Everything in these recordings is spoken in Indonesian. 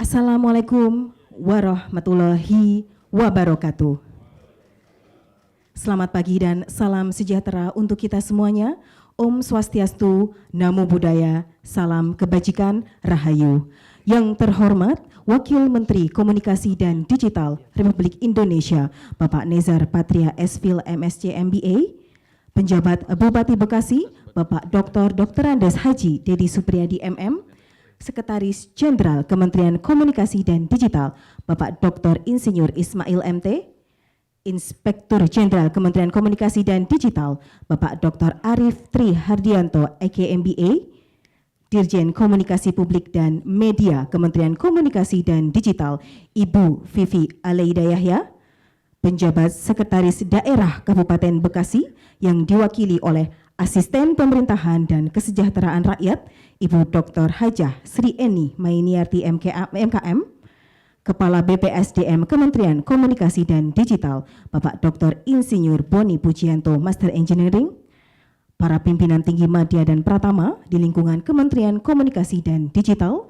Assalamualaikum warahmatullahi wabarakatuh. Selamat pagi dan salam sejahtera untuk kita semuanya. Om Swastiastu, Namo Buddhaya, salam kebajikan, Rahayu. Yang terhormat Wakil Menteri Komunikasi dan Digital Republik Indonesia, Bapak Nezar Patria S.Phil MSc MBA, Penjabat Bupati Bekasi, Bapak Dr. Andes Haji Dedi Supriyadi MM, Sekretaris Jenderal Kementerian Komunikasi dan Digital, Bapak Dr. Insinyur Ismail MT, Inspektur Jenderal Kementerian Komunikasi dan Digital, Bapak Dr. Arif Tri Hardianto, EKMBA, Dirjen Komunikasi Publik dan Media Kementerian Komunikasi dan Digital, Ibu Vivi Aleida Yahya, Penjabat Sekretaris Daerah Kabupaten Bekasi yang diwakili oleh Asisten Pemerintahan dan Kesejahteraan Rakyat, Ibu Dr. Hajah Sri Eni Mainiarti MKM, Kepala BPSDM Kementerian Komunikasi dan Digital, Bapak Dr. Insinyur Boni Pujianto, Master Engineering, para pimpinan tinggi Madya dan Pratama di lingkungan Kementerian Komunikasi dan Digital,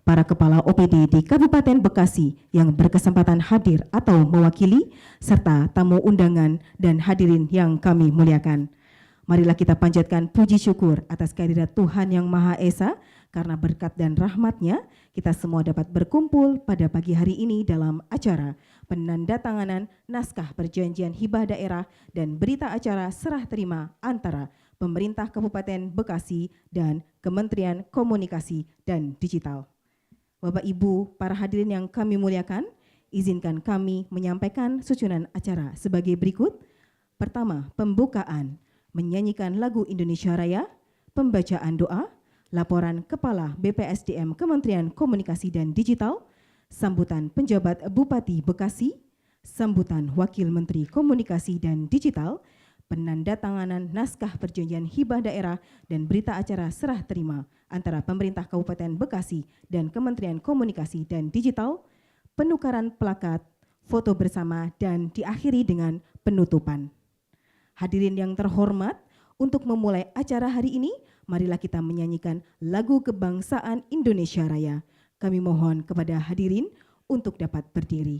para kepala OPD di Kabupaten Bekasi yang berkesempatan hadir atau mewakili, serta tamu undangan dan hadirin yang kami muliakan. Marilah kita panjatkan puji syukur atas kehadirat Tuhan Yang Maha Esa, karena berkat dan rahmat-Nya kita semua dapat berkumpul pada pagi hari ini dalam acara penandatanganan naskah perjanjian hibah daerah dan berita acara serah terima antara pemerintah Kabupaten Bekasi dan Kementerian Komunikasi dan Digital. Bapak Ibu, para hadirin yang kami muliakan, izinkan kami menyampaikan susunan acara sebagai berikut. Pertama, pembukaan, menyanyikan lagu Indonesia Raya, pembacaan doa, laporan Kepala BPSDM Kementerian Komunikasi dan Digital, sambutan penjabat Bupati Bekasi, sambutan Wakil Menteri Komunikasi dan Digital, penandatanganan naskah perjanjian hibah daerah dan berita acara serah terima antara pemerintah Kabupaten Bekasi dan Kementerian Komunikasi dan Digital, penukaran plakat, foto bersama, dan diakhiri dengan penutupan. Hadirin yang terhormat, untuk memulai acara hari ini, marilah kita menyanyikan lagu kebangsaan Indonesia Raya. Kami mohon kepada hadirin untuk dapat berdiri.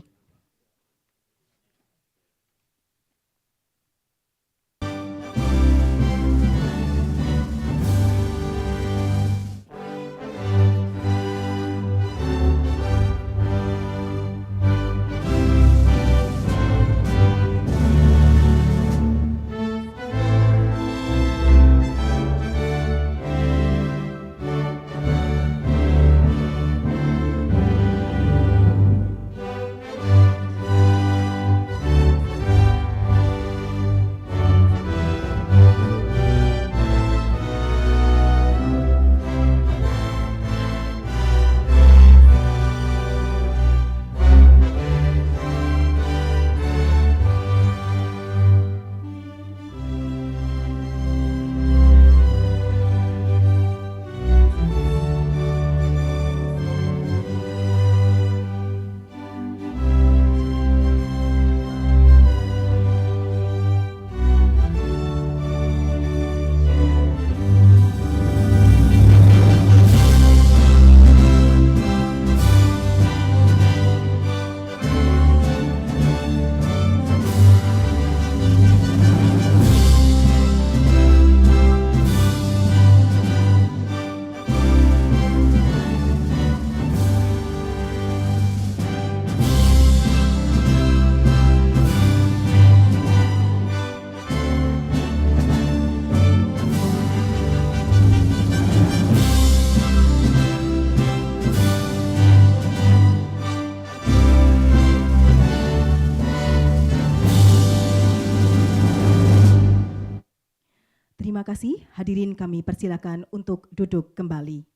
Terima kasih, hadirin kami persilakan untuk duduk kembali.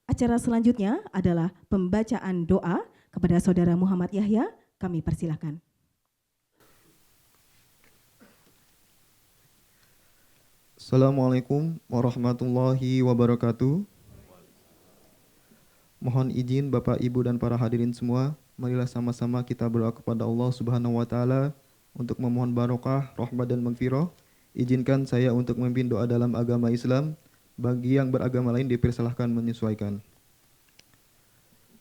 Acara selanjutnya adalah pembacaan doa kepada Saudara Muhammad Yahya, kami persilakan. Assalamualaikum warahmatullahi wabarakatuh. Mohon izin Bapak, Ibu, dan para hadirin semua, marilah sama-sama kita berdoa kepada Allah Subhanahu wa Ta'ala untuk memohon barokah, rahmat, dan maghfirah. Izinkan saya untuk memimpin doa dalam agama Islam. Bagi yang beragama lain dipersilahkan menyesuaikan.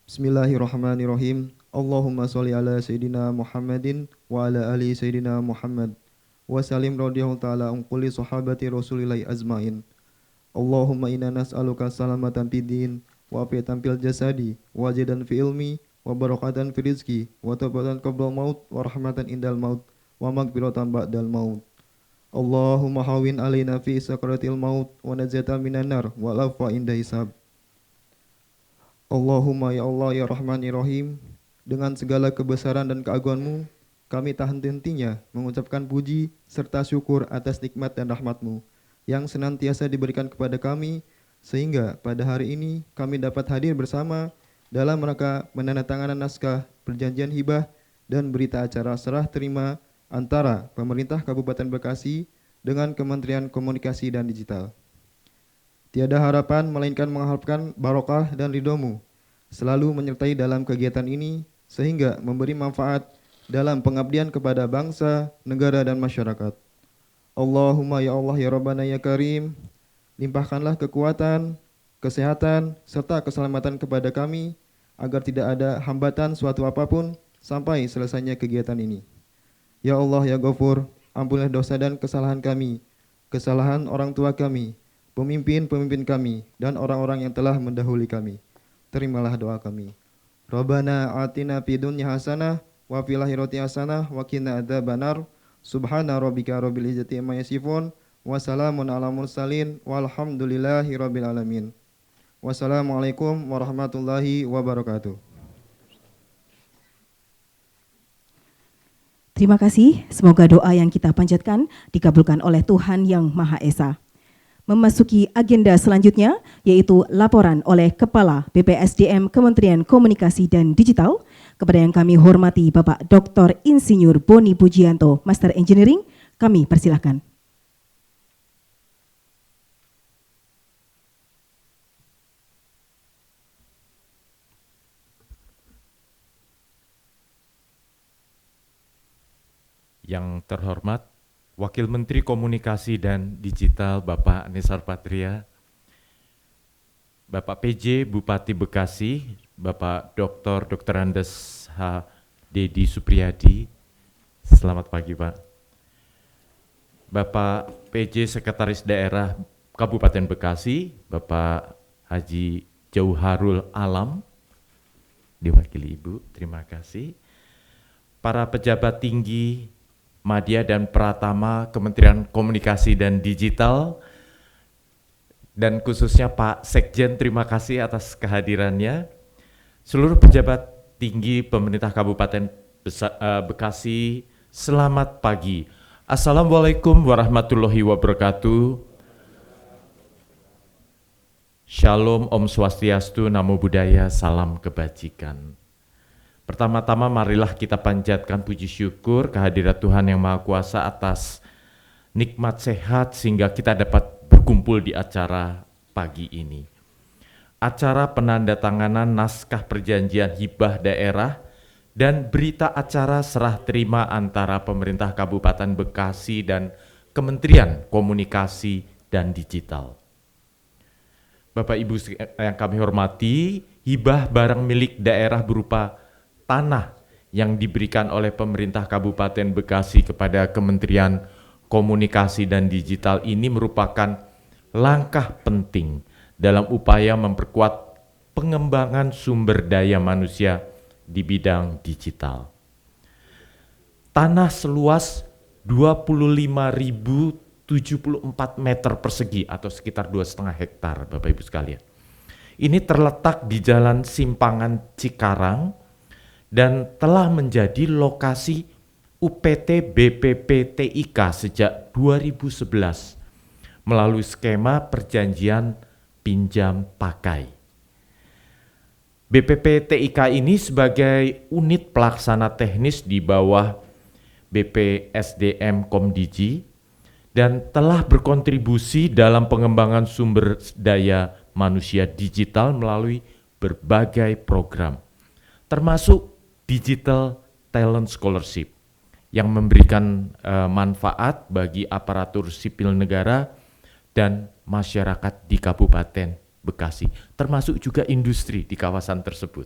Bismillahirrahmanirrahim. Allahumma sholli ala Sayyidina Muhammadin wa ala ali Sayyidina Muhammad. Wa salim radhiyallahu ta'ala an kulli sahabati Rasulillahi azmain. Allahumma inna nas'aluka salamatan fid din wa afiatan fil jasadi wa zidan fi ilmi wa barakatan fi rizki wa taubatan qabla maut wa rahmatan indal maut wa maghfiratan ba'dal maut. Allahumma hawin alaina fi sakaratil maut wa najatan minan nar wa lafa inda hisab. Allahumma ya Allah ya Rahman ya Rahim, dengan segala kebesaran dan keagungan-Mu, kami tak henti-hentinya mengucapkan puji serta syukur atas nikmat dan rahmat-Mu yang senantiasa diberikan kepada kami, sehingga pada hari ini kami dapat hadir bersama dalam rangka menandatangani naskah perjanjian hibah dan berita acara serah terima antara pemerintah Kabupaten Bekasi dengan Kementerian Komunikasi dan Digital. Tiada harapan melainkan mengharapkan barokah dan ridho-Mu selalu menyertai dalam kegiatan ini sehingga memberi manfaat dalam pengabdian kepada bangsa, negara dan masyarakat. Allahumma ya Allah ya Rabbana ya Karim, limpahkanlah kekuatan, kesehatan serta keselamatan kepada kami agar tidak ada hambatan suatu apapun sampai selesainya kegiatan ini. Ya Allah ya Ghafur, ampunilah dosa dan kesalahan kami, kesalahan orang tua kami, pemimpin-pemimpin kami, dan orang-orang yang telah mendahului kami. Terimalah doa kami. Rabbana atina fid dunya hasanah wa fil akhirati hasanah wa qina adzabannar. Subhana rabbika rabbil izzati amma yasifun wa salamun alal mursalin walhamdulillahi rabbil alamin. Wassalamualaikum warahmatullahi wabarakatuh. Terima kasih, semoga doa yang kita panjatkan dikabulkan oleh Tuhan Yang Maha Esa. Memasuki agenda selanjutnya, yaitu laporan oleh Kepala BPSDM Kementerian Komunikasi dan Digital, kepada yang kami hormati Bapak Dr. Insinyur Boni Pujianto, Master Engineering, kami persilahkan. Yang terhormat Wakil Menteri Komunikasi dan Digital Bapak Nisar Patria, Bapak PJ Bupati Bekasi, Bapak Dr. Andes H. Dedi Supriyadi, selamat pagi Pak. Bapak PJ Sekretaris Daerah Kabupaten Bekasi, Bapak Haji Jauharul Alam, diwakili Ibu, terima kasih. Para pejabat tinggi Madya dan Pratama Kementerian Komunikasi dan Digital, dan khususnya Pak Sekjen, terima kasih atas kehadirannya. Seluruh pejabat tinggi pemerintah Kabupaten Bekasi, selamat pagi. Assalamualaikum warahmatullahi wabarakatuh. Shalom, Om Swastiastu, Namo Buddhaya, salam kebajikan. Pertama-tama marilah kita panjatkan puji syukur kehadirat Tuhan Yang Maha Kuasa atas nikmat sehat sehingga kita dapat berkumpul di acara pagi ini. Acara penandatanganan naskah perjanjian hibah daerah dan berita acara serah terima antara pemerintah Kabupaten Bekasi dan Kementerian Komunikasi dan Digital. Bapak Ibu yang kami hormati, hibah barang milik daerah berupa tanah yang diberikan oleh pemerintah Kabupaten Bekasi kepada Kementerian Komunikasi dan Digital ini merupakan langkah penting dalam upaya memperkuat pengembangan sumber daya manusia di bidang digital. Tanah seluas 25.074 meter persegi atau sekitar 2,5 hektar, Bapak Ibu sekalian. Ini terletak di Jalan Simpangan Cikarang dan telah menjadi lokasi UPT BPP TIK sejak 2011 melalui skema perjanjian pinjam pakai. BPP TIK ini sebagai unit pelaksana teknis di bawah BPSDM Komdigi dan telah berkontribusi dalam pengembangan sumber daya manusia digital melalui berbagai program, termasuk Digital Talent Scholarship yang memberikan manfaat bagi aparatur sipil negara dan masyarakat di Kabupaten Bekasi, termasuk juga industri di kawasan tersebut.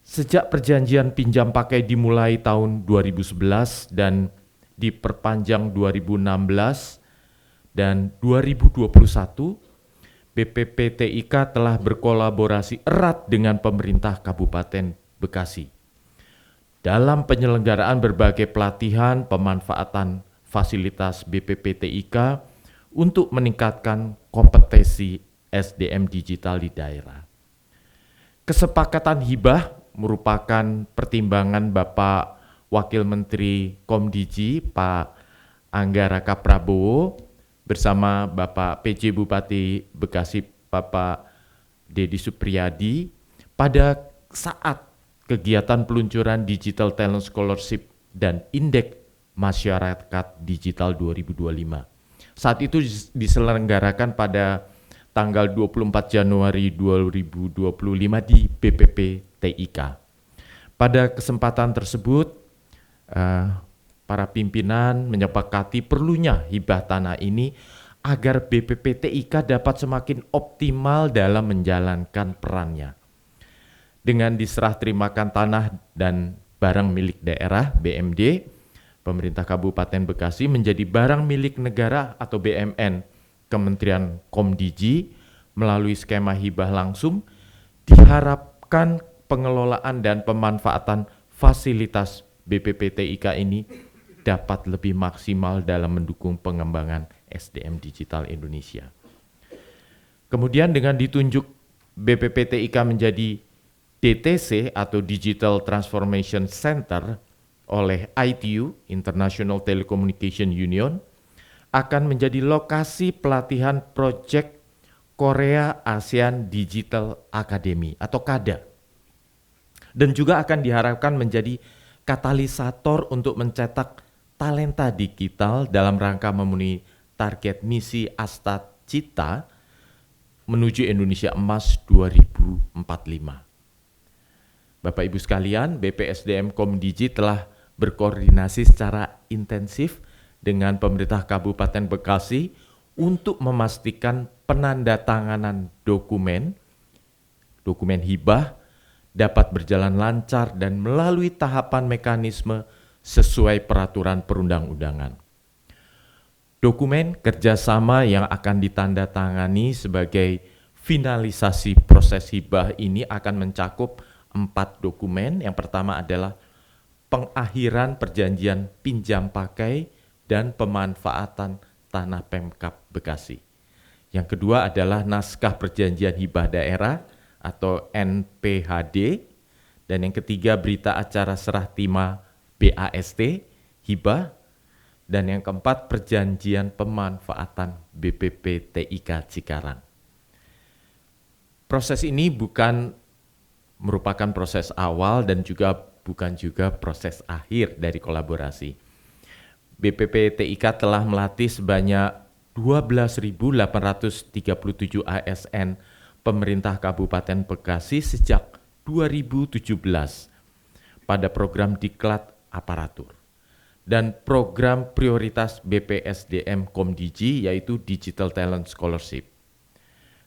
Sejak perjanjian pinjam pakai dimulai tahun 2011 dan diperpanjang 2016 dan 2021, BPPTIK telah berkolaborasi erat dengan pemerintah Kabupaten Bekasi dalam penyelenggaraan berbagai pelatihan pemanfaatan fasilitas BPPTIK untuk meningkatkan kompetensi SDM digital di daerah. Kesepakatan hibah merupakan pertimbangan Bapak Wakil Menteri Komdiji Pak Anggaraka Prabowo bersama Bapak PJ Bupati Bekasi Bapak Dedi Supriyadi pada saat kegiatan peluncuran Digital Talent Scholarship dan Indeks Masyarakat Digital 2025. Saat itu diselenggarakan pada tanggal 24 Januari 2025 di BPPTIK. Pada kesempatan tersebut, para pimpinan menyepakati perlunya hibah tanah ini agar BPPTIK dapat semakin optimal dalam menjalankan perannya. Dengan diserah terimakan tanah dan barang milik daerah BMD, pemerintah Kabupaten Bekasi menjadi barang milik negara atau BMN Kementerian Komdiji melalui skema hibah langsung, diharapkan pengelolaan dan pemanfaatan fasilitas BPPTIK ini dapat lebih maksimal dalam mendukung pengembangan SDM digital Indonesia. Kemudian dengan ditunjuk BPPTIK menjadi DTC atau Digital Transformation Center oleh ITU, International Telecommunication Union, akan menjadi lokasi pelatihan proyek Korea ASEAN Digital Academy atau KADA. Dan juga akan diharapkan menjadi katalisator untuk mencetak talenta digital dalam rangka memenuhi target misi Asta Cita menuju Indonesia Emas 2045. Bapak Ibu sekalian, BPSDM Komdiji telah berkoordinasi secara intensif dengan pemerintah Kabupaten Bekasi untuk memastikan penandatanganan dokumen hibah dapat berjalan lancar dan melalui tahapan mekanisme sesuai peraturan perundang-undangan. Dokumen kerjasama yang akan ditandatangani sebagai finalisasi proses hibah ini akan mencakup 4 dokumen. Yang pertama adalah pengakhiran perjanjian pinjam pakai dan pemanfaatan tanah Pemkab Bekasi. Yang kedua adalah naskah perjanjian hibah daerah atau NPHD. Dan yang ketiga berita acara serah terima BAST, hibah. Dan yang keempat perjanjian pemanfaatan BPPTIK Cikarang. Proses ini bukan merupakan proses awal dan bukan juga proses akhir dari kolaborasi. BPPTIK telah melatih sebanyak 12.837 ASN pemerintah Kabupaten Bekasi sejak 2017 pada program Diklat Aparatur dan program prioritas BPSDM Komdiji yaitu Digital Talent Scholarship.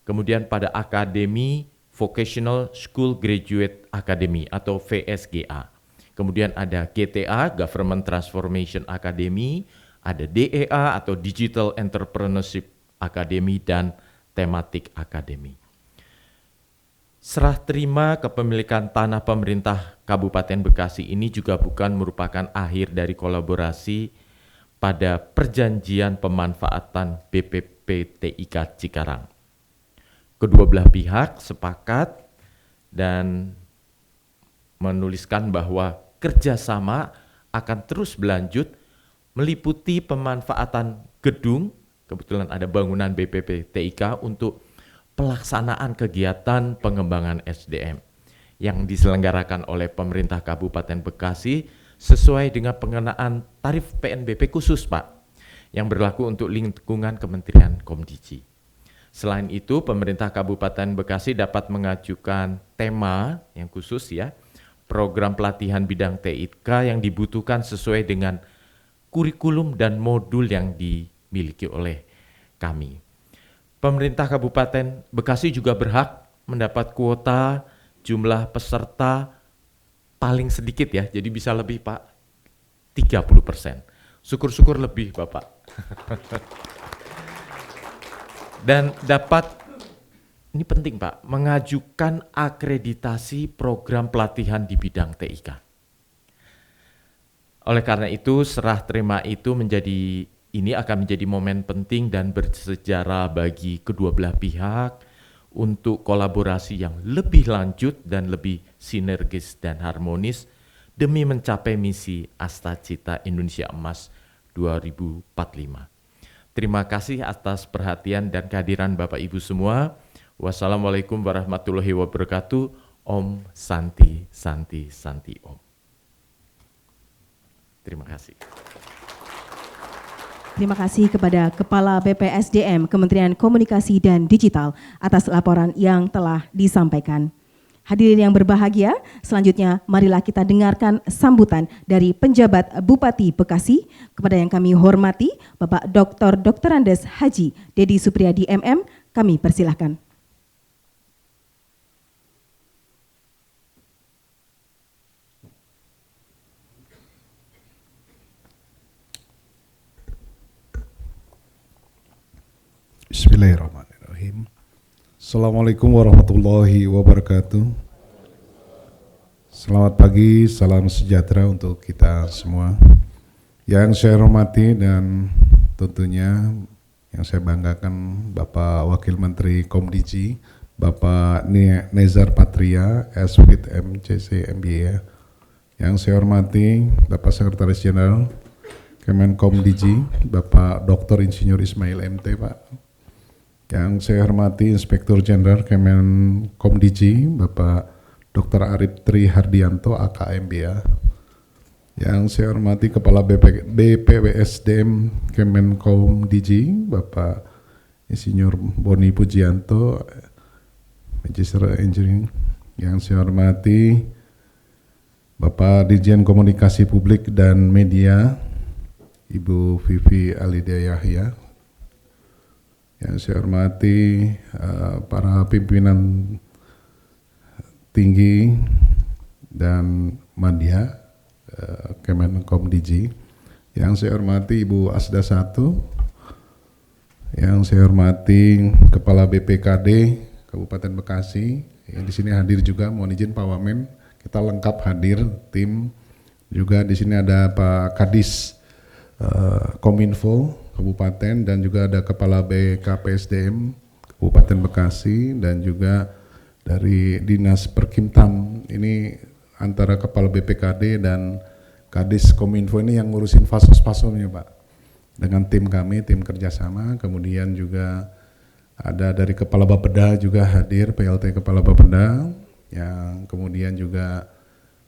Kemudian pada Akademi Vocational School Graduate Academy atau VSGA. Kemudian ada GTA, Government Transformation Academy, ada DEA atau Digital Entrepreneurship Academy, dan Thematic Academy. Serah terima kepemilikan tanah pemerintah Kabupaten Bekasi ini juga bukan merupakan akhir dari kolaborasi pada perjanjian pemanfaatan BPPTIK Cikarang. Kedua belah pihak sepakat dan menuliskan bahwa kerjasama akan terus berlanjut meliputi pemanfaatan gedung, kebetulan ada bangunan BPPTIK untuk pelaksanaan kegiatan pengembangan SDM yang diselenggarakan oleh pemerintah Kabupaten Bekasi sesuai dengan pengenaan tarif PNBP khusus, Pak, yang berlaku untuk lingkungan Kementerian Komdiji. Selain itu, pemerintah Kabupaten Bekasi dapat mengajukan tema yang khusus ya, program pelatihan bidang TIK yang dibutuhkan sesuai dengan kurikulum dan modul yang dimiliki oleh kami. Pemerintah Kabupaten Bekasi juga berhak mendapat kuota jumlah peserta paling sedikit ya, jadi bisa lebih Pak, 30%. Syukur-syukur lebih Bapak. Dan dapat, ini penting Pak, mengajukan akreditasi program pelatihan di bidang TIK. Oleh karena itu, serah terima itu ini akan menjadi momen penting dan bersejarah bagi kedua belah pihak untuk kolaborasi yang lebih lanjut dan lebih sinergis dan harmonis demi mencapai misi Astacita Indonesia Emas 2045. Terima kasih atas perhatian dan kehadiran Bapak Ibu semua. Wassalamualaikum warahmatullahi wabarakatuh. Om Santi Santi Santi Om. Terima kasih. Terima kasih kepada Kepala BPSDM Kementerian Komunikasi dan Digital atas laporan yang telah disampaikan. Hadirin yang berbahagia, selanjutnya marilah kita dengarkan sambutan dari penjabat Bupati Bekasi kepada yang kami hormati Bapak Dr. Andes Haji Dedi Supriyadi MM, kami persilahkan. Bismillahirrahmanirrahim. Assalamualaikum warahmatullahi wabarakatuh. Selamat pagi, salam sejahtera untuk kita semua. Yang saya hormati dan tentunya yang saya banggakan Bapak Wakil Menteri Komdiji, Bapak Nezar Patria, SWIT MCC MBA. Yang saya hormati Bapak Sekretaris Jenderal Kemenkomdiji, Bapak Dr. Insinyur Ismail MT, Pak. Yang saya hormati Inspektur Jenderal Kemenkomdiji, Bapak Dr. Arif Tri Hardianto, AKMBA. Yang saya hormati Kepala BPWSDM Kemenkomdiji, Bapak Insinyur Boni Pujianto, Magister Engineering. Yang saya hormati Bapak Dirjen Komunikasi Publik dan Media, Ibu Vivi Alidia Yahya. Yang saya hormati para pimpinan tinggi dan media Kemenkomdiji. Yang saya hormati Ibu Asda 1. Yang saya hormati Kepala BPKD Kabupaten Bekasi. Yang di sini hadir juga, mohon izin Pak Wamen, kita lengkap hadir tim. Juga di sini ada Pak Kadis Kominfo Kabupaten dan juga ada Kepala BKPSDM Kabupaten Bekasi dan juga dari Dinas Perkimtam. Ini antara Kepala BPKD dan Kadis Kominfo ini yang ngurusin fasos-fasosnya Pak. Dengan tim kami, tim kerjasama, kemudian juga ada dari Kepala Bapeda juga hadir, PLT Kepala Bapeda, yang kemudian juga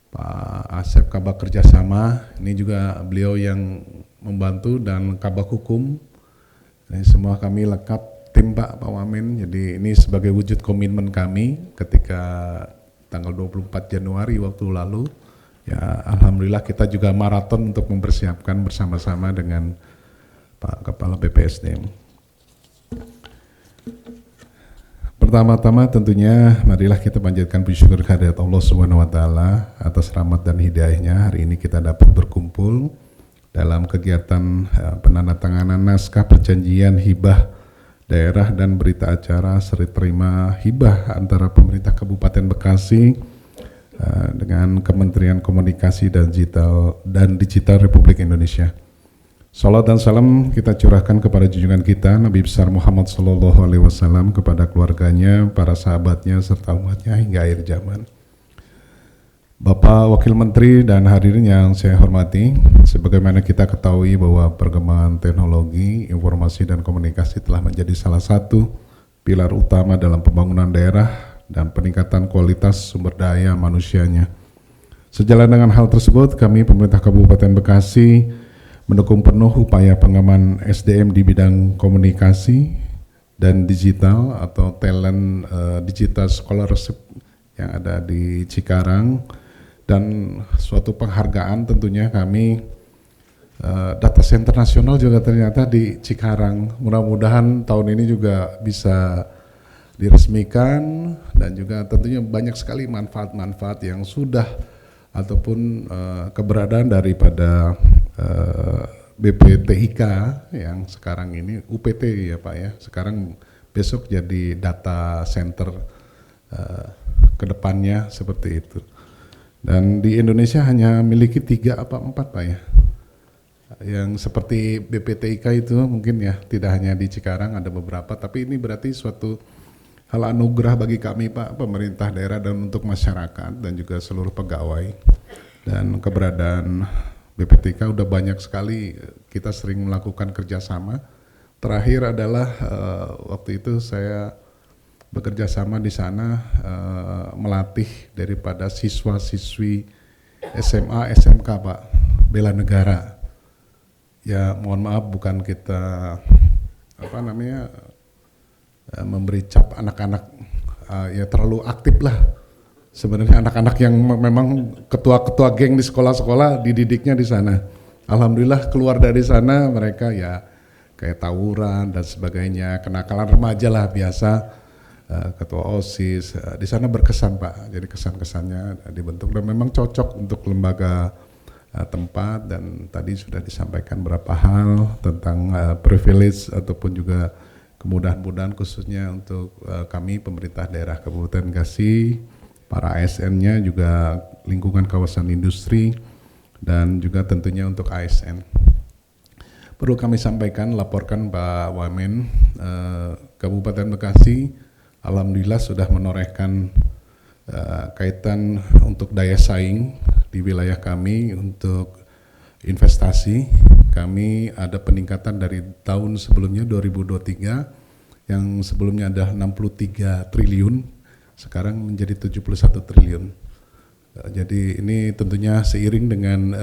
Pak Asep Kabak Kerjasama, ini juga beliau yang membantu, dan Kabak Hukum. Ini semua kami lengkap tim Pak Wamen. Jadi ini sebagai wujud komitmen kami ketika tanggal 24 Januari waktu lalu. Ya alhamdulillah kita juga maraton untuk mempersiapkan bersama-sama dengan Pak Kepala BPSDM. Pertama-tama tentunya marilah kita panjatkan puji syukur kehadirat Allah Subhanahu wa taala atas rahmat dan hidayahnya. Hari ini kita dapat berkumpul dalam kegiatan penandatanganan naskah perjanjian hibah daerah dan berita acara seri terima hibah antara pemerintah Kabupaten Bekasi dengan Kementerian Komunikasi dan Digital Republik Indonesia. Salat dan salam kita curahkan kepada junjungan kita Nabi besar Muhammad SAW, kepada keluarganya, para sahabatnya, serta umatnya hingga akhir zaman. Bapak Wakil Menteri dan hadirin yang saya hormati, sebagaimana kita ketahui bahwa perkembangan teknologi, informasi dan komunikasi telah menjadi salah satu pilar utama dalam pembangunan daerah dan peningkatan kualitas sumber daya manusianya. Sejalan dengan hal tersebut, kami pemerintah Kabupaten Bekasi mendukung penuh upaya pengembangan SDM di bidang komunikasi dan digital atau talent digital scholarship yang ada di Cikarang. Dan suatu penghargaan tentunya kami data center nasional juga ternyata di Cikarang. Mudah-mudahan tahun ini juga bisa diresmikan, dan juga tentunya banyak sekali manfaat-manfaat yang sudah ataupun keberadaan daripada BPTIK yang sekarang ini UPT ya Pak ya, sekarang besok jadi data center ke depannya seperti itu. Dan di Indonesia hanya miliki 3 apa 4 Pak ya, yang seperti BPTIK itu mungkin ya, tidak hanya di Cikarang, ada beberapa, tapi ini berarti suatu hal anugerah bagi kami Pak, pemerintah daerah dan untuk masyarakat dan juga seluruh pegawai. Dan keberadaan BPTIK udah banyak sekali, kita sering melakukan kerjasama. Terakhir adalah waktu itu saya bekerja sama di sana melatih daripada siswa-siswi SMA, SMK Pak, bela negara. Ya mohon maaf bukan kita memberi cap anak-anak ya terlalu aktif lah. Sebenarnya anak-anak yang memang ketua-ketua geng di sekolah-sekolah dididiknya di sana. Alhamdulillah keluar dari sana mereka ya kayak tawuran dan sebagainya, kenakalan remaja lah biasa, ketua OSIS. Di sana berkesan Pak, jadi kesan-kesannya dibentuk dan memang cocok untuk lembaga tempat. Dan tadi sudah disampaikan beberapa hal tentang privilege ataupun juga kemudahan-kemudahan khususnya untuk kami pemerintah daerah Kabupaten Bekasi, para ASN-nya juga lingkungan kawasan industri dan juga tentunya untuk ASN. Perlu kami sampaikan, laporkan Pak Wamen, Kabupaten Bekasi alhamdulillah sudah menorehkan kaitan untuk daya saing di wilayah kami untuk investasi. Kami ada peningkatan dari tahun sebelumnya 2023 yang sebelumnya ada 63 triliun, sekarang menjadi 71 triliun. Jadi ini tentunya seiring dengan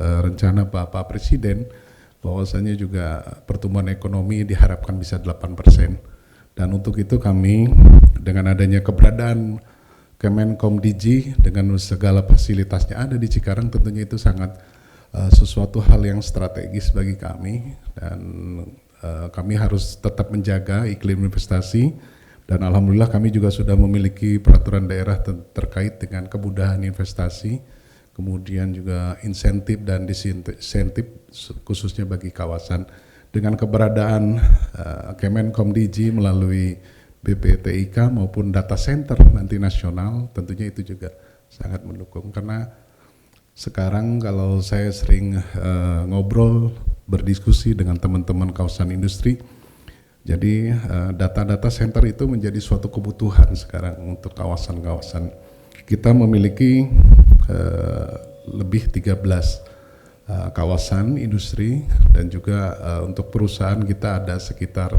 rencana Bapak Presiden bahwasanya juga pertumbuhan ekonomi diharapkan bisa 8%. Dan untuk itu kami dengan adanya keberadaan Kemenkomdigi dengan segala fasilitasnya ada di Cikarang, tentunya itu sangat sesuatu hal yang strategis bagi kami, dan kami harus tetap menjaga iklim investasi. Dan alhamdulillah kami juga sudah memiliki peraturan daerah terkait dengan kemudahan investasi, kemudian juga insentif dan disinsentif khususnya bagi kawasan. Dengan keberadaan Kemenkomdigi melalui BPTIK maupun data center nanti nasional, tentunya itu juga sangat mendukung. Karena sekarang kalau saya sering ngobrol, berdiskusi dengan teman-teman kawasan industri, jadi data center itu menjadi suatu kebutuhan sekarang untuk kawasan-kawasan. Kita memiliki lebih 13 kawasan industri dan juga untuk perusahaan kita ada sekitar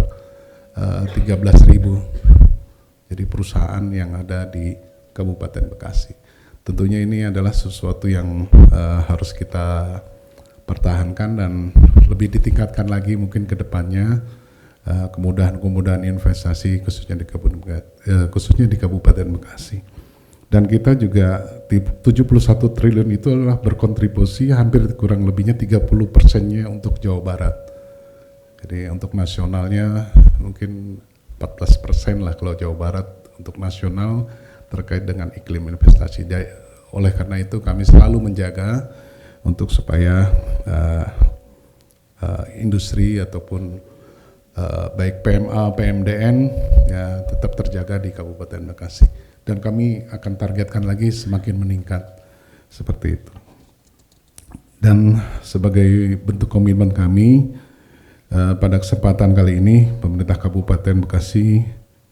13.000. Jadi perusahaan yang ada di Kabupaten Bekasi. Tentunya ini adalah sesuatu yang harus kita pertahankan dan lebih ditingkatkan lagi mungkin ke depannya. Kemudahan-kemudahan investasi khususnya di Kabupaten Bekasi. Dan kita juga di 71 triliun itu adalah berkontribusi hampir kurang lebihnya 30%-nya untuk Jawa Barat. Jadi untuk nasionalnya mungkin 14% lah kalau Jawa Barat untuk nasional terkait dengan iklim investasi. Oleh karena itu kami selalu menjaga untuk supaya industri ataupun baik PMA, PMDN ya tetap terjaga di Kabupaten Bekasi, dan kami akan targetkan lagi semakin meningkat seperti itu. Dan sebagai bentuk komitmen kami pada kesempatan kali ini pemerintah Kabupaten Bekasi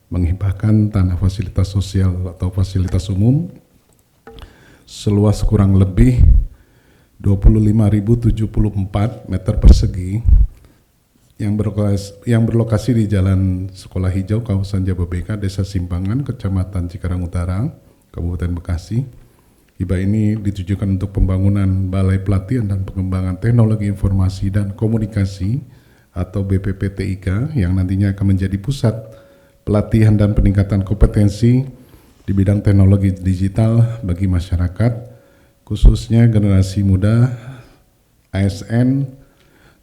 menghibahkan tanah fasilitas sosial atau fasilitas umum seluas kurang lebih 25.074 meter persegi yang berlokasi di Jalan Sekolah Hijau, kawasan Jababeka, Desa Simpangan, Kecamatan Cikarang Utara, Kabupaten Bekasi. Hibah ini ditujukan untuk pembangunan Balai Pelatihan dan Pengembangan Teknologi Informasi dan Komunikasi atau BPPTIK yang nantinya akan menjadi pusat pelatihan dan peningkatan kompetensi di bidang teknologi digital bagi masyarakat, khususnya generasi muda, ASN,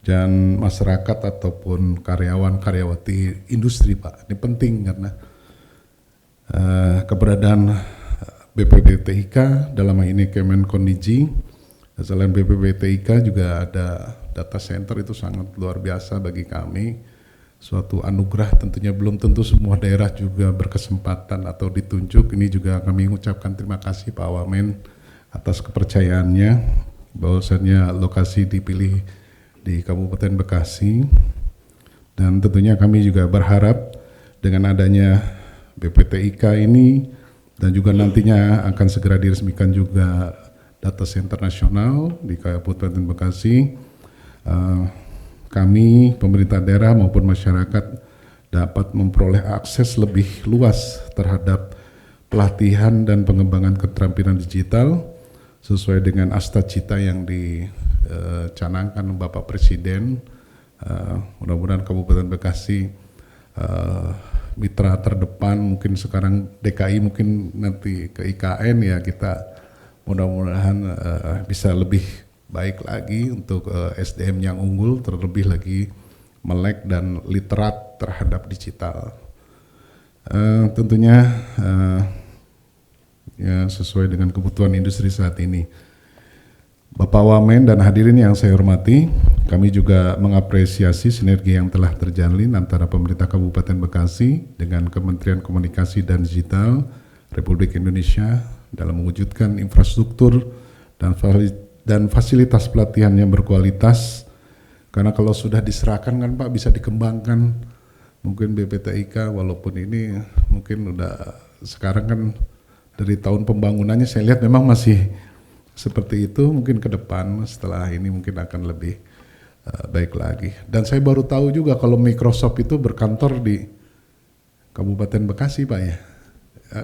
dan masyarakat ataupun karyawan-karyawati industri Pak. Ini penting karena keberadaan BPPTIK, dalam hal ini Kemenkondigi. Selain BPPTIK juga ada data center, itu sangat luar biasa bagi kami. Suatu anugerah, tentunya belum tentu semua daerah juga berkesempatan atau ditunjuk. Ini juga kami mengucapkan terima kasih Pak Wamen atas kepercayaannya, bahwasannya lokasi dipilih di Kabupaten Bekasi. Dan tentunya kami juga berharap dengan adanya BPTIK ini dan juga nantinya akan segera diresmikan juga data center nasional di Kabupaten Bekasi, kami pemerintah daerah maupun masyarakat dapat memperoleh akses lebih luas terhadap pelatihan dan pengembangan keterampilan digital sesuai dengan asta-cita yang dicanangkan Bapak Presiden. Mudah-mudahan Kabupaten Bekasi mitra terdepan, mungkin sekarang DKI, mungkin nanti ke IKN, ya kita mudah-mudahan bisa lebih baik lagi untuk SDM yang unggul, terlebih lagi melek dan literat terhadap digital. Tentunya ya sesuai dengan kebutuhan industri saat ini. Bapak Wamen dan hadirin yang saya hormati, kami juga mengapresiasi sinergi yang telah terjalin antara pemerintah Kabupaten Bekasi dengan Kementerian Komunikasi dan Digital Republik Indonesia dalam mewujudkan infrastruktur dan fasilitas pelatihan yang berkualitas. Karena kalau sudah diserahkan kan Pak, bisa dikembangkan. Mungkin BPTIK walaupun ini mungkin udah sekarang kan dari tahun pembangunannya saya lihat memang masih seperti itu, mungkin ke depan setelah ini mungkin akan lebih baik lagi. Dan saya baru tahu juga kalau Microsoft itu berkantor di Kabupaten Bekasi Pak ya.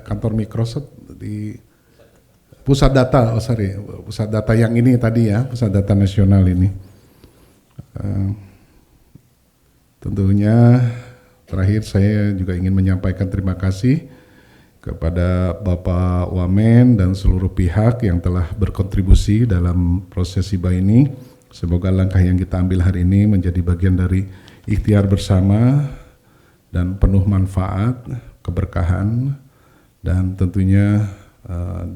Kantor Microsoft di pusat data, pusat data yang ini tadi ya, pusat data nasional ini. Tentunya terakhir saya juga ingin menyampaikan terima kasih kepada Bapak Wamen dan seluruh pihak yang telah berkontribusi dalam proses hibah ini. Semoga langkah yang kita ambil hari ini menjadi bagian dari ikhtiar bersama dan penuh manfaat, keberkahan, dan tentunya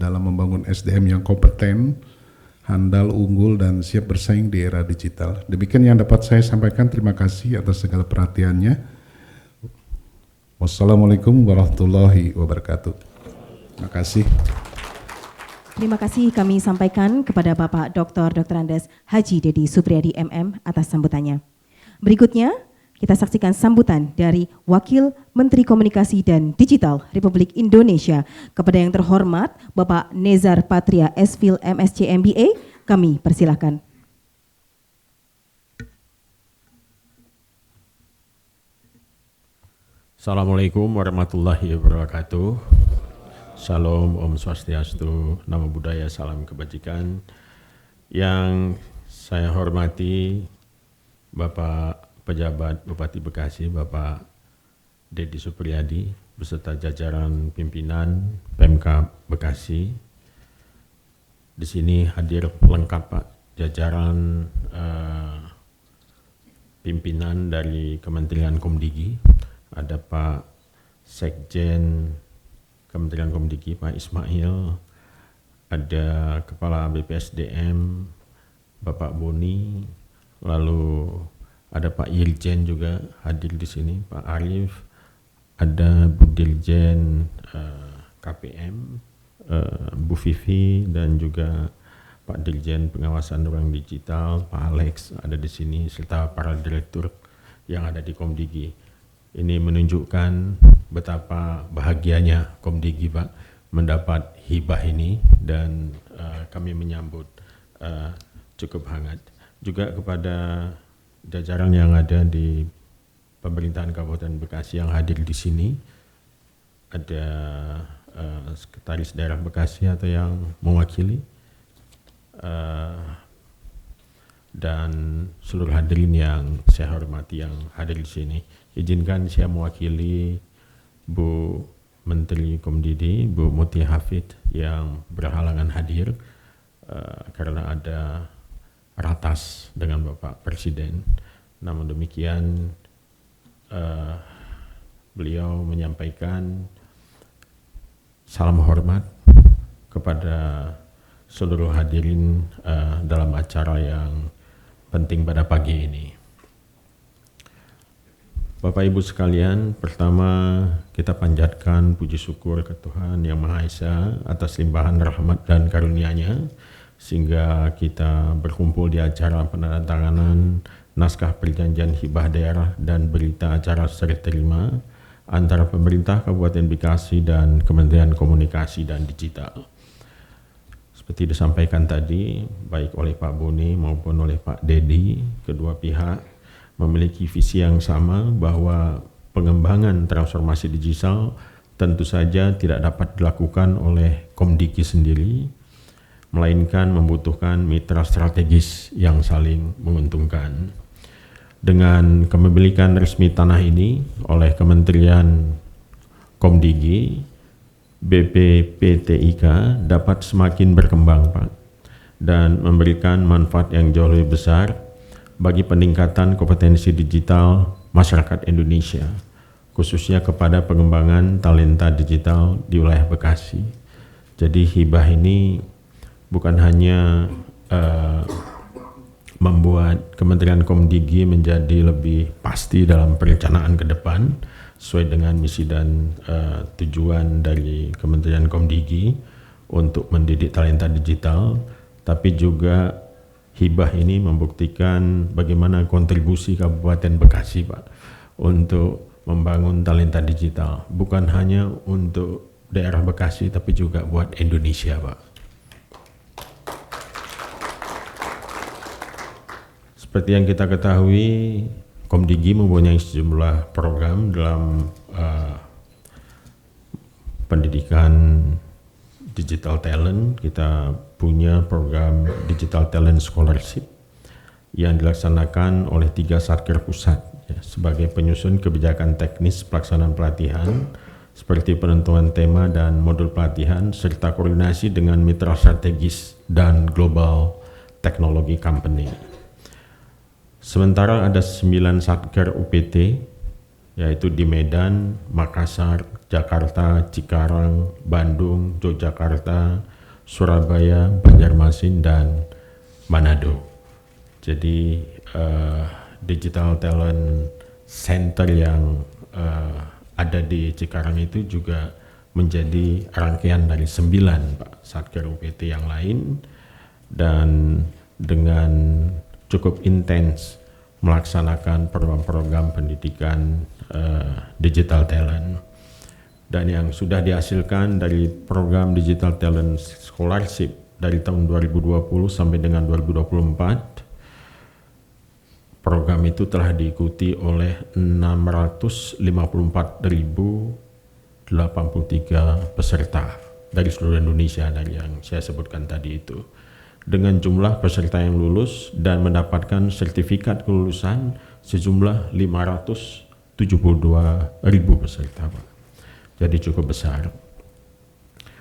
dalam membangun SDM yang kompeten, handal, unggul, dan siap bersaing di era digital. Demikian yang dapat saya sampaikan. Terima kasih atas segala perhatiannya. Wassalamualaikum warahmatullahi wabarakatuh. Terima kasih. Terima kasih kami sampaikan kepada Bapak Dr. Andes Haji Dedi Supriyadi MM atas sambutannya. Berikutnya kita saksikan sambutan dari Wakil Menteri Komunikasi dan Digital Republik Indonesia kepada yang terhormat Bapak Nezar Patria S.Phil MSc MBA. Kami persilahkan. Assalamualaikum warahmatullahi wabarakatuh. Salam, Om Swastiastu, Namo Buddhaya, salam kebajikan. Yang saya hormati Bapak Pejabat Bupati Bekasi, Bapak Dedi Supriyadi, beserta jajaran pimpinan Pemkab Bekasi. Di sini hadir lengkap Pak, jajaran pimpinan dari Kementerian Komdigi. Ada Pak Sekjen Kementerian Komdigi Pak Ismail, ada Kepala BPSDM Bapak Boni, lalu ada Pak Irjen juga hadir di sini, Pak Arif, ada Bu Dirjen KPM, Bu Vivi, dan juga Pak Dirjen Pengawasan Ruang Digital, Pak Alex ada di sini, serta para direktur yang ada di Komdigi. Ini menunjukkan betapa bahagianya Komdigi Pak mendapat hibah ini, dan kami menyambut cukup hangat. Juga kepada jajaran yang ada di pemerintahan Kabupaten Bekasi yang hadir di sini, ada Sekretaris Daerah Bekasi atau yang mewakili, dan seluruh hadirin yang saya hormati yang hadir di sini. Izinkan saya mewakili Bu Menteri Komdidi, Bu Muti Hafid yang berhalangan hadir karena ada ratas dengan Bapak Presiden. Namun demikian beliau menyampaikan salam hormat kepada seluruh hadirin dalam acara yang penting pada pagi ini. Bapak Ibu sekalian, pertama kita panjatkan puji syukur ke Tuhan Yang Maha Esa atas limpahan rahmat dan karunia-Nya sehingga kita berkumpul di acara penandatanganan naskah perjanjian hibah daerah dan berita acara serah terima antara pemerintah Kabupaten Bekasi dan Kementerian Komunikasi dan Digital. Seperti disampaikan tadi, baik oleh Pak Boni maupun oleh Pak Dedi, kedua pihak memiliki visi yang sama bahwa pengembangan transformasi digital tentu saja tidak dapat dilakukan oleh Komdigi sendiri, melainkan membutuhkan mitra strategis yang saling menguntungkan. Dengan kepemilikan resmi tanah ini oleh Kementerian Komdigi, BPPTIK dapat semakin berkembang, Pak, dan memberikan manfaat yang jauh lebih besar bagi peningkatan kompetensi digital masyarakat Indonesia, khususnya kepada pengembangan talenta digital di wilayah Bekasi. Jadi hibah ini bukan hanya membuat Kementerian Komdigi menjadi lebih pasti dalam perencanaan ke depan, sesuai dengan misi dan tujuan dari Kementerian Komdigi untuk mendidik talenta digital, tapi juga hibah ini membuktikan bagaimana kontribusi Kabupaten Bekasi, Pak, untuk membangun talenta digital, bukan hanya untuk daerah Bekasi tapi juga buat Indonesia, Pak. Seperti yang kita ketahui, Komdigi mempunyai sejumlah program dalam pendidikan digital talent. Kita punya program Digital Talent Scholarship yang dilaksanakan oleh 3 satker pusat sebagai penyusun kebijakan teknis pelaksanaan pelatihan seperti penentuan tema dan modul pelatihan serta koordinasi dengan mitra strategis dan global technology company. Sementara ada 9 satker UPT yaitu di Medan, Makassar, Jakarta, Cikarang, Bandung, Yogyakarta, Surabaya, Banjarmasin, dan Manado. Jadi Digital Talent Center yang ada di Cikarang itu juga menjadi rangkaian dari 9 Pak satker UPT yang lain, dan dengan cukup intens melaksanakan program-program pendidikan digital talent. Dan yang sudah dihasilkan dari program Digital Talent Scholarship dari tahun 2020 sampai dengan 2024, program itu telah diikuti oleh 654.083 peserta dari seluruh Indonesia, dari yang saya sebutkan tadi itu, dengan jumlah peserta yang lulus dan mendapatkan sertifikat kelulusan sejumlah 572.000 peserta, Pak. Jadi cukup besar.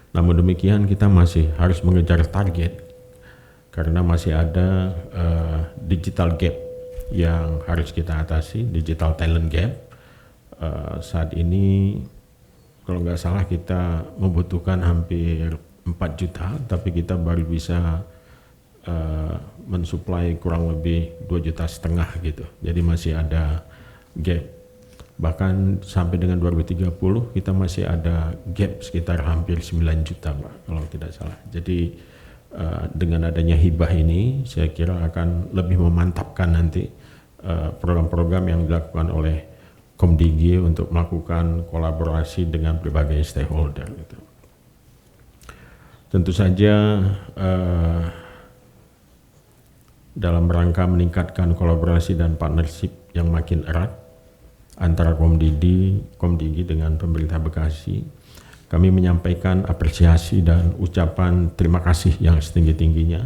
Namun demikian kita masih harus mengejar target karena masih ada digital gap yang harus kita atasi, digital talent gap. Saat ini kalau nggak salah kita membutuhkan hampir 4 juta, tapi kita baru bisa mensuplai kurang lebih 2,5 juta gitu. Jadi masih ada gap. Bahkan sampai dengan 2030 kita masih ada gap sekitar hampir 9 juta, Pak, kalau tidak salah. Jadi dengan adanya hibah ini saya kira akan lebih memantapkan nanti program-program yang dilakukan oleh Komdigi untuk melakukan kolaborasi dengan berbagai stakeholder. Gitu. Tentu saja dalam rangka meningkatkan kolaborasi dan partnership yang makin erat antara Komdigi dengan pemerintah Bekasi, kami menyampaikan apresiasi dan ucapan terima kasih yang setinggi-tingginya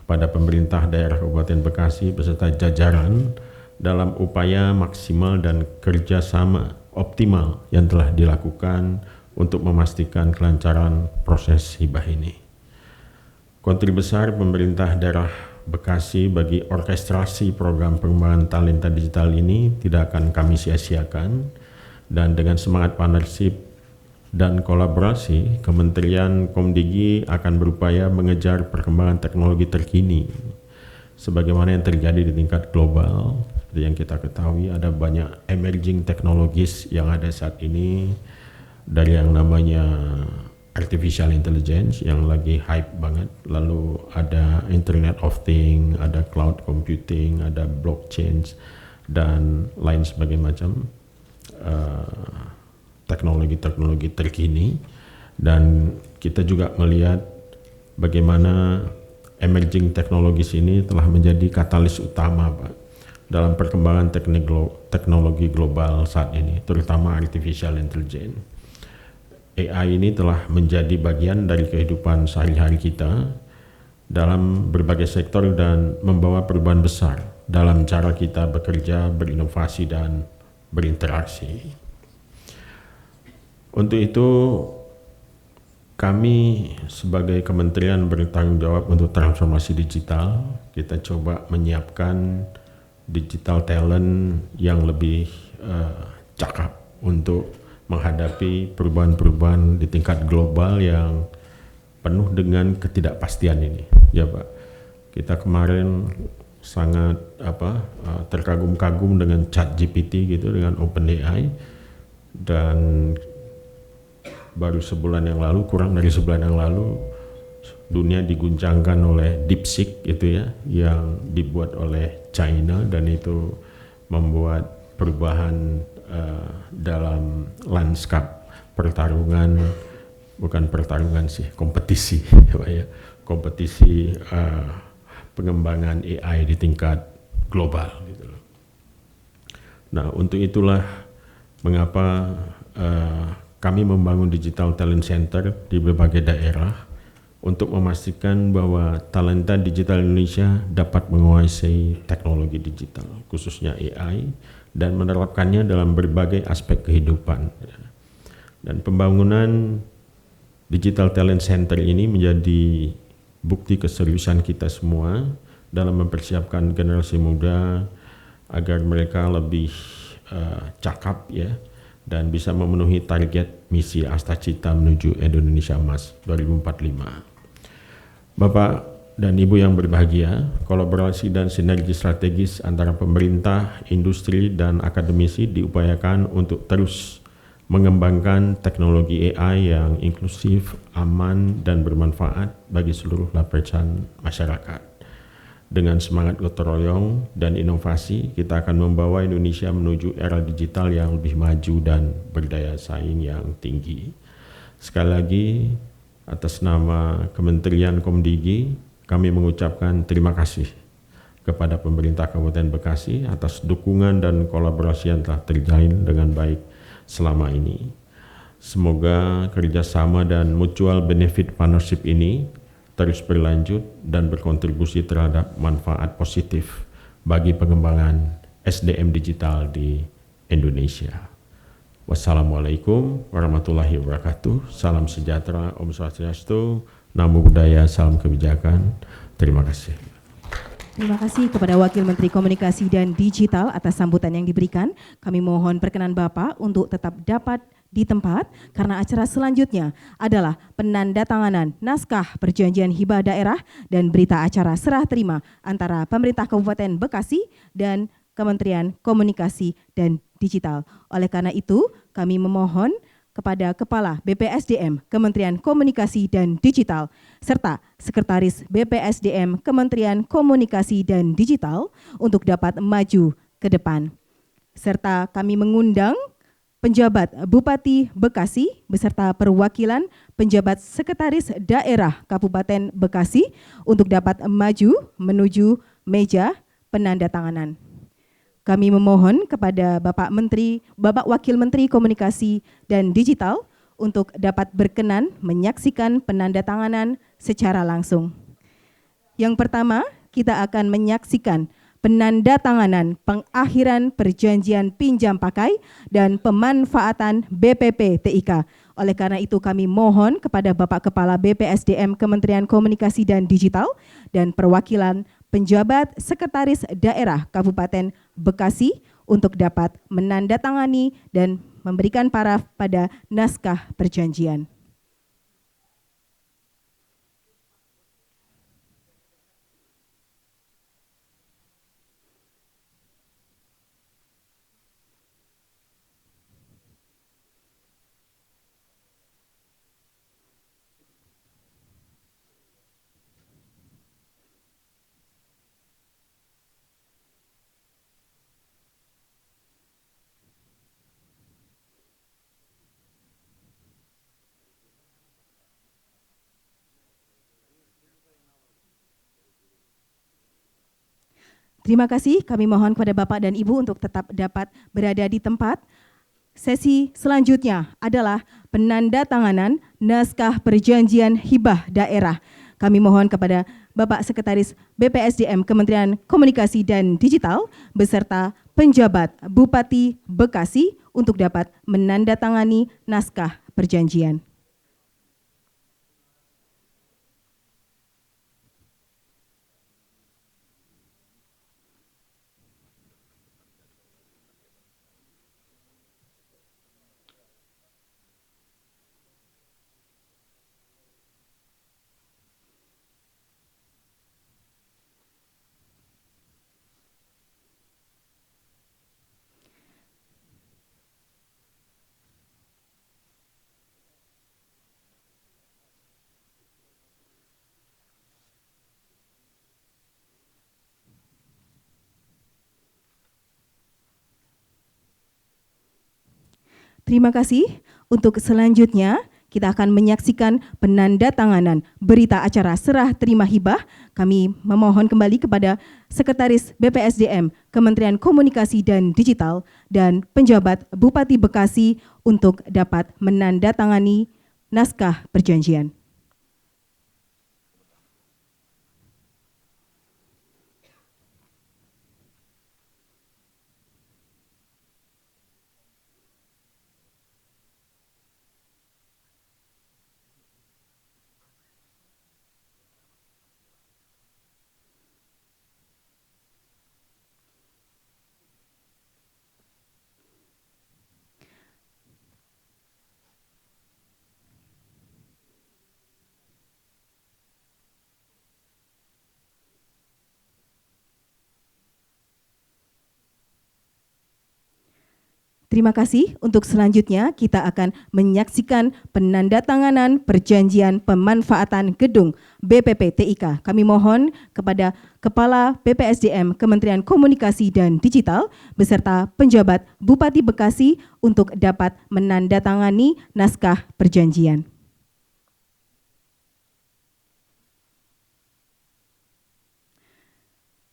kepada pemerintah daerah Kabupaten Bekasi beserta jajaran dalam upaya maksimal dan kerjasama optimal yang telah dilakukan untuk memastikan kelancaran proses hibah ini. Kontribusi besar pemerintah daerah Bekasi bagi orkestrasi program pengembangan talenta digital ini tidak akan kami sia-siakan, dan dengan semangat partnership dan kolaborasi, Kementerian Komdigi akan berupaya mengejar perkembangan teknologi terkini sebagaimana yang terjadi di tingkat global. Seperti yang kita ketahui, ada banyak emerging technologies yang ada saat ini, dari yang namanya artificial intelligence yang lagi hype banget, lalu ada Internet of Things, ada cloud computing, ada blockchain, dan lain sebagainya macam teknologi-teknologi terkini. Dan kita juga melihat bagaimana emerging technologies ini telah menjadi katalis utama, Pak, dalam perkembangan teknologi global saat ini, terutama artificial intelligence. AI ini telah menjadi bagian dari kehidupan sehari-hari kita dalam berbagai sektor dan membawa perubahan besar dalam cara kita bekerja, berinovasi, dan berinteraksi. Untuk itu, kami sebagai kementerian bertanggung jawab untuk transformasi digital, kita coba menyiapkan digital talent yang lebih cakap untuk menghadapi perubahan-perubahan di tingkat global yang penuh dengan ketidakpastian ini. Ya Pak, kita kemarin sangat terkagum-kagum dengan ChatGPT gitu, dengan OpenAI, dan baru sebulan yang lalu, kurang dari sebulan yang lalu, dunia diguncangkan oleh DeepSeek itu ya, yang dibuat oleh China, dan itu membuat perubahan dalam lanskap pertarungan, bukan pertarungan sih, kompetisi ya, kompetisi pengembangan AI di tingkat global gitu loh. Nah, untuk itulah mengapa kami membangun Digital Talent Center di berbagai daerah untuk memastikan bahwa talenta digital Indonesia dapat menguasai teknologi digital, khususnya AI, dan menerapkannya dalam berbagai aspek kehidupan. Dan pembangunan Digital Talent Center ini menjadi bukti keseriusan kita semua dalam mempersiapkan generasi muda agar mereka lebih cakap ya, dan bisa memenuhi target misi Astacita menuju Indonesia Emas 2045. Bapak dan Ibu yang berbahagia, kolaborasi dan sinergi strategis antara pemerintah, industri, dan akademisi diupayakan untuk terus mengembangkan teknologi AI yang inklusif, aman, dan bermanfaat bagi seluruh lapisan masyarakat. Dengan semangat gotong royong dan inovasi, kita akan membawa Indonesia menuju era digital yang lebih maju dan berdaya saing yang tinggi. Sekali lagi, atas nama Kementerian Komdigi, kami mengucapkan terima kasih kepada pemerintah Kabupaten Bekasi atas dukungan dan kolaborasi yang telah terjalin dengan baik selama ini. Semoga kerjasama dan mutual benefit partnership ini terus berlanjut dan berkontribusi terhadap manfaat positif bagi pengembangan SDM digital di Indonesia. Wassalamualaikum warahmatullahi wabarakatuh. Salam sejahtera, Om Swastiastu, Namo Buddhaya, salam kebijakan. Terima kasih. Terima kasih kepada Wakil Menteri Komunikasi dan Digital atas sambutan yang diberikan. Kami mohon perkenan Bapak untuk tetap dapat di tempat karena acara selanjutnya adalah penandatanganan naskah perjanjian hibah daerah dan berita acara serah terima antara pemerintah Kabupaten Bekasi dan Kementerian Komunikasi dan Digital. Oleh karena itu, kami memohon kepada Kepala BPSDM Kementerian Komunikasi dan Digital serta Sekretaris BPSDM Kementerian Komunikasi dan Digital untuk dapat maju ke depan. Serta kami mengundang penjabat Bupati Bekasi beserta perwakilan penjabat Sekretaris Daerah Kabupaten Bekasi untuk dapat maju menuju meja penandatanganan. Kami memohon kepada Bapak Wakil Menteri Komunikasi dan Digital untuk dapat berkenan menyaksikan penandatanganan secara langsung. Yang pertama, kita akan menyaksikan penandatanganan pengakhiran perjanjian pinjam pakai dan pemanfaatan BPP TIK. Oleh karena itu kami mohon kepada Bapak Kepala BPSDM Kementerian Komunikasi dan Digital dan perwakilan penjabat Sekretaris Daerah Kabupaten Bekasi untuk dapat menandatangani dan memberikan paraf pada naskah perjanjian. Terima kasih, kami mohon kepada Bapak dan Ibu untuk tetap dapat berada di tempat. Sesi selanjutnya adalah penandatanganan naskah perjanjian hibah daerah. Kami mohon kepada Bapak Sekretaris BPSDM Kementerian Komunikasi dan Digital beserta penjabat Bupati Bekasi untuk dapat menandatangani naskah perjanjian. Terima kasih. Untuk selanjutnya, kita akan menyaksikan penandatanganan berita acara serah terima hibah. Kami memohon kembali kepada Sekretaris BPSDM Kementerian Komunikasi dan Digital dan penjabat Bupati Bekasi untuk dapat menandatangani naskah perjanjian. Terima kasih. Untuk selanjutnya kita akan menyaksikan penandatanganan perjanjian pemanfaatan gedung BPP TIK. Kami mohon kepada Kepala BPSDM Kementerian Komunikasi dan Digital beserta penjabat Bupati Bekasi untuk dapat menandatangani naskah perjanjian.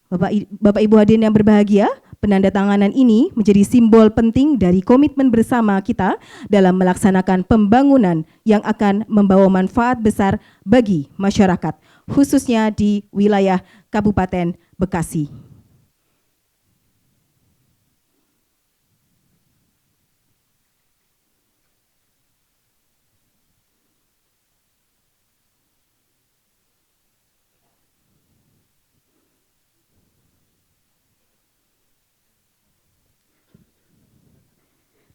Bapak Ibu hadirin yang berbahagia, penandatanganan ini menjadi simbol penting dari komitmen bersama kita dalam melaksanakan pembangunan yang akan membawa manfaat besar bagi masyarakat, khususnya di wilayah Kabupaten Bekasi.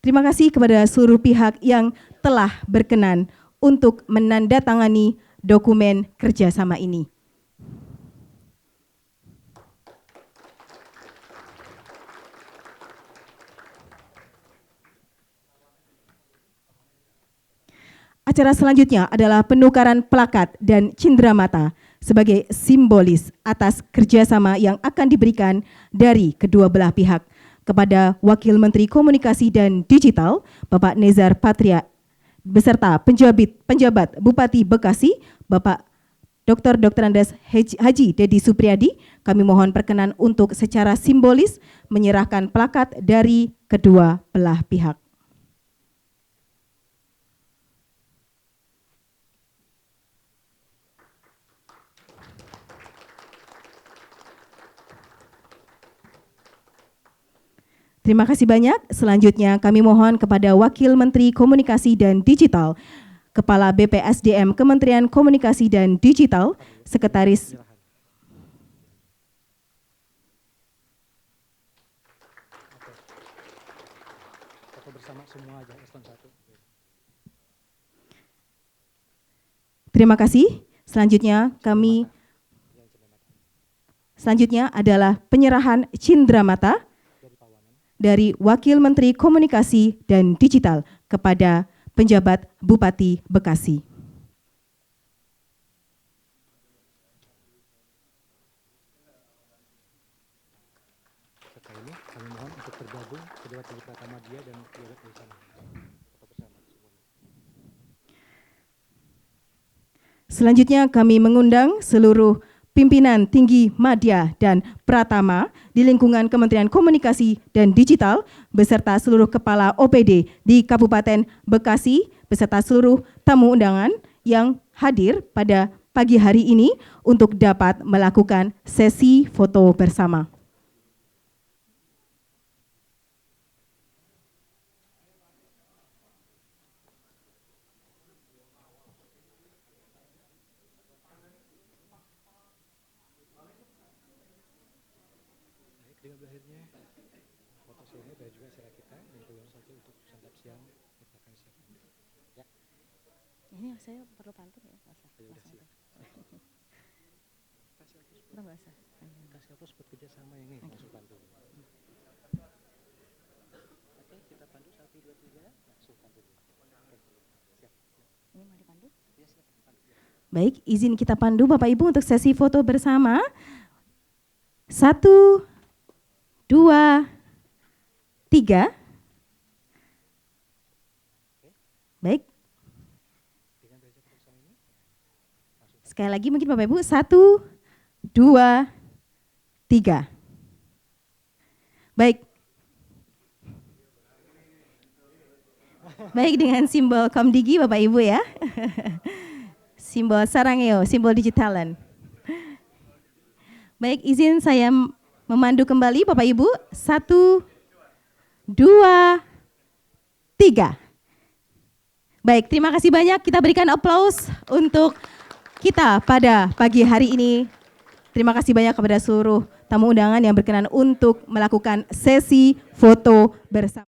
Terima kasih kepada seluruh pihak yang telah berkenan untuk menandatangani dokumen kerjasama ini. Acara selanjutnya adalah penukaran plakat dan cindramata sebagai simbolis atas kerjasama yang akan diberikan dari kedua belah pihak. Kepada Wakil Menteri Komunikasi dan Digital, Bapak Nezar Patria, beserta penjabat Bupati Bekasi, Bapak Dr. Andes Haji Dedi Supriyadi, kami mohon perkenan untuk secara simbolis menyerahkan plakat dari kedua belah pihak. Terima kasih banyak. Selanjutnya kami mohon kepada Wakil Menteri Komunikasi dan Digital, Kepala BPSDM Kementerian Komunikasi dan Digital, Sekretaris Foto bersama semua aja. Terima kasih. Selanjutnya adalah penyerahan cindramata dari Wakil Menteri Komunikasi dan Digital kepada penjabat Bupati Bekasi. Setelah ini kami mohon untuk bergabung pejabat wali kota Madya dan pejabat di sana. Foto bersama semuanya. Selanjutnya kami mengundang seluruh pimpinan tinggi Madya dan Pratama di lingkungan Kementerian Komunikasi dan Digital beserta seluruh kepala OPD di Kabupaten Bekasi beserta seluruh tamu undangan yang hadir pada pagi hari ini untuk dapat melakukan sesi foto bersama. Dengan berakhirnya foto sini dan juga acara kita dan keluar saja untuk santap siang kita akan siapkan. Ya. Ini saya perlu pantun ya, Mas. Udah siap. Enggak usah. Kasih hapus buat kerjasama ini langsung pandu. Oke, kita pandu 1, 2, 3 langsung pandu. Oke, siap. Ini mau dipandu? Ya, siap. Pandu. Baik, izin kita pandu Bapak Ibu untuk sesi foto bersama. 1, 2, 3. Baik. Sekali lagi mungkin Bapak Ibu, 1, 2, 3. Baik. Baik, dengan simbol Komdigi Bapak Ibu ya. Simbol Sarangeo, simbol digitalan. Baik, izin saya memandu kembali Bapak Ibu. 1, 2, 3. Baik, terima kasih banyak. Kita berikan aplaus untuk kita pada pagi hari ini. Terima kasih banyak kepada seluruh tamu undangan yang berkenan untuk melakukan sesi foto bersama.